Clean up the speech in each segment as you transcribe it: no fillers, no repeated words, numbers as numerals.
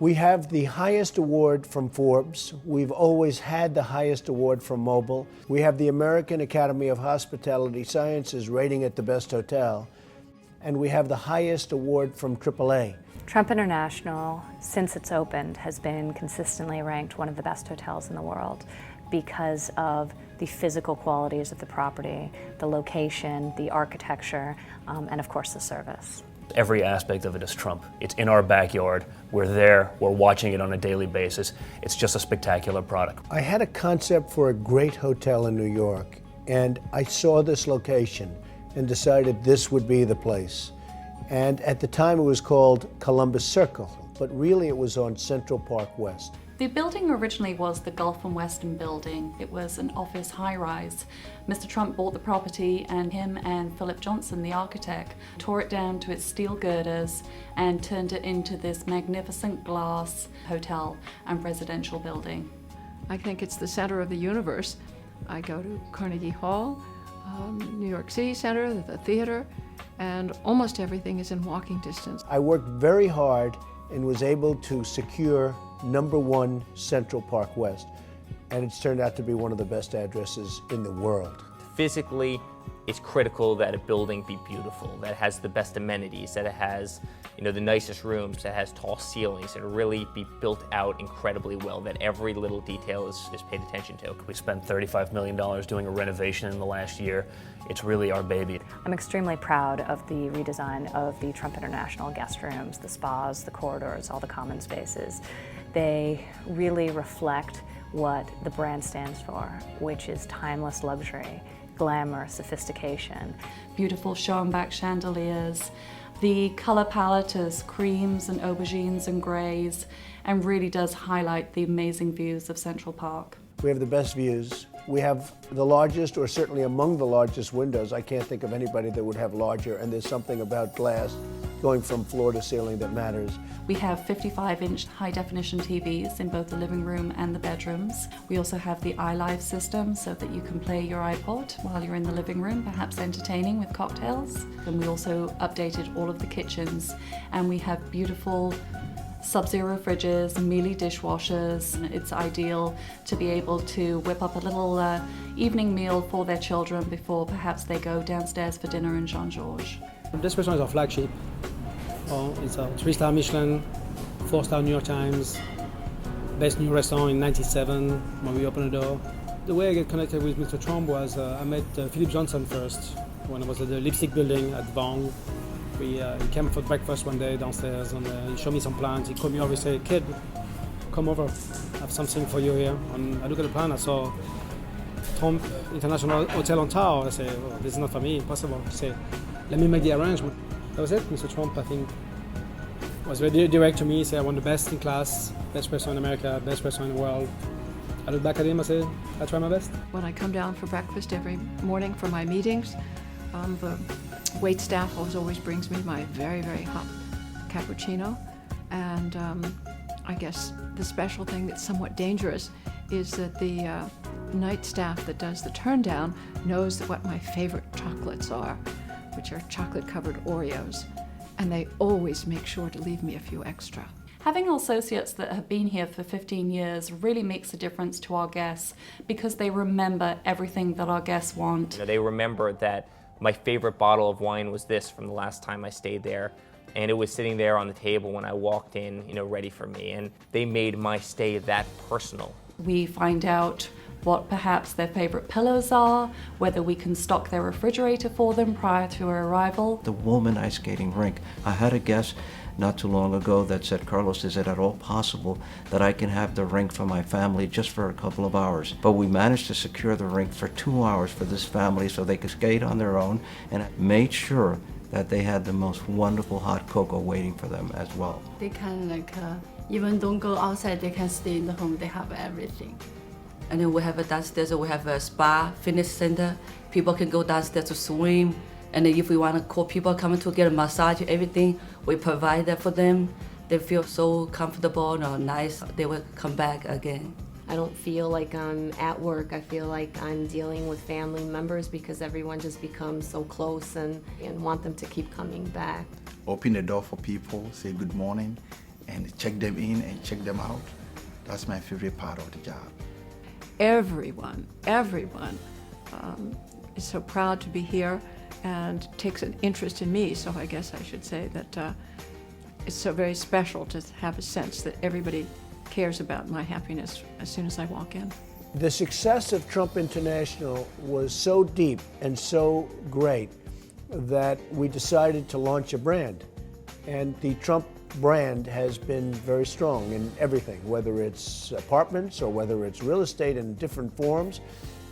We have the highest award from Forbes. We've always had the highest award from Mobile. We have the American Academy of Hospitality Sciences rating it the best hotel. And we have the highest award from AAA. Trump International, since it's opened, has been consistently ranked one of the best hotels in the world because of the physical qualities of the property, the location, the architecture, and of course the service. Every aspect of it is Trump. It's in our backyard. We're there. We're watching it on a daily basis. It's just a spectacular product. I had a concept for a great hotel in New York, and I saw this location and decided this would be the place. And at the time it was called Columbus Circle, but really it was on Central Park West. The building originally was the Gulf and Western building. It was an office high-rise. Mr. Trump bought the property and him and Philip Johnson, the architect, tore it down to its steel girders and turned it into this magnificent glass hotel and residential building. I think it's the center of the universe. I go to Carnegie Hall, New York City Center, the theater, and almost everything is in walking distance. I worked very hard and was able to secure #1 Central Park West, and it's turned out to be one of the best addresses in the world. Physically, it's critical that a building be beautiful, that it has the best amenities, that it has, the nicest rooms, that it has tall ceilings, and really be built out incredibly well, that every little detail is paid attention to. We spent $35 million doing a renovation in the last year. It's really our baby. I'm extremely proud of the redesign of the Trump International guest rooms, the spas, the corridors, all the common spaces. They really reflect what the brand stands for, which is timeless luxury, glamour, sophistication. Beautiful Schoenbach chandeliers. The color palette is creams and aubergines and grays, and really does highlight the amazing views of Central Park. We have the best views. We have the largest, or certainly among the largest windows. I can't think of anybody that would have larger, and there's something about glass going from floor to ceiling that matters. We have 55-inch high-definition TVs in both the living room and the bedrooms. We also have the iLive system so that you can play your iPod while you're in the living room, perhaps entertaining with cocktails. And we also updated all of the kitchens, and we have beautiful Sub-Zero fridges, Miele dishwashers. It's ideal to be able to whip up a little evening meal for their children before perhaps they go downstairs for dinner in Jean-Georges. This restaurant is our flagship. It's a 3-star Michelin, 4-star New York Times, best new restaurant in '97 when we opened the door. The way I get connected with Mr. Trump was I met Philip Johnson first when I was at the Lipstick building at Vang. He came for breakfast one day downstairs and he showed me some plans. He called me over and said, "Kid, come over, I have something for you here." And I look at the plan, I saw Trump International Hotel on Tower. I said, "Oh, this is not for me, impossible." I said, "Let me make the arrangement." That was it. Mr. Trump, I think, was very direct to me. He said, "I want the best in class, best restaurant in America, best restaurant in the world." I look back at him, I said, "I try my best." When I come down for breakfast every morning for my meetings, the wait staff always brings me my very, very hot cappuccino. And I guess the special thing that's somewhat dangerous is that the night staff that does the turn down knows what my favorite chocolates are, which are chocolate-covered Oreos. And they always make sure to leave me a few extra. Having associates that have been here for 15 years really makes a difference to our guests because they remember everything that our guests want. They remember that my favorite bottle of wine was this from the last time I stayed there, and it was sitting there on the table when I walked in, ready for me, and they made my stay that personal. We find out what perhaps their favorite pillows are, whether we can stock their refrigerator for them prior to our arrival. The Woolman ice skating rink. I had a guest not too long ago that said, "Carlos, is it at all possible that I can have the rink for my family just for a couple of hours?" But we managed to secure the rink for 2 hours for this family so they could skate on their own, and I made sure that they had the most wonderful hot cocoa waiting for them as well. They can even don't go outside, they can stay in the home, they have everything. And then we have downstairs, we have a spa, fitness center. People can go downstairs to swim. And if we want to call people coming to get a massage, everything, we provide that for them. They feel so comfortable and nice, they will come back again. I don't feel like I'm at work. I feel like I'm dealing with family members because everyone just becomes so close and want them to keep coming back. Open the door for people, say good morning, and check them in and check them out. That's my favorite part of the job. Everyone is so proud to be here and takes an interest in me. So I guess I should say that it's so very special to have a sense that everybody cares about my happiness as soon as I walk in. The success of Trump International was so deep and so great that we decided to launch a brand. And the Trump brand has been very strong in everything, whether it's apartments or whether it's real estate in different forms.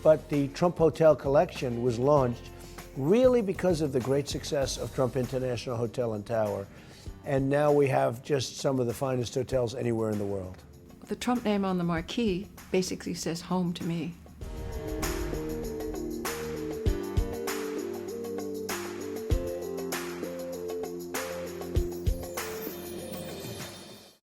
But the Trump Hotel Collection was launched really because of the great success of Trump International Hotel and Tower. And now we have just some of the finest hotels anywhere in the world. The Trump name on the marquee basically says home to me.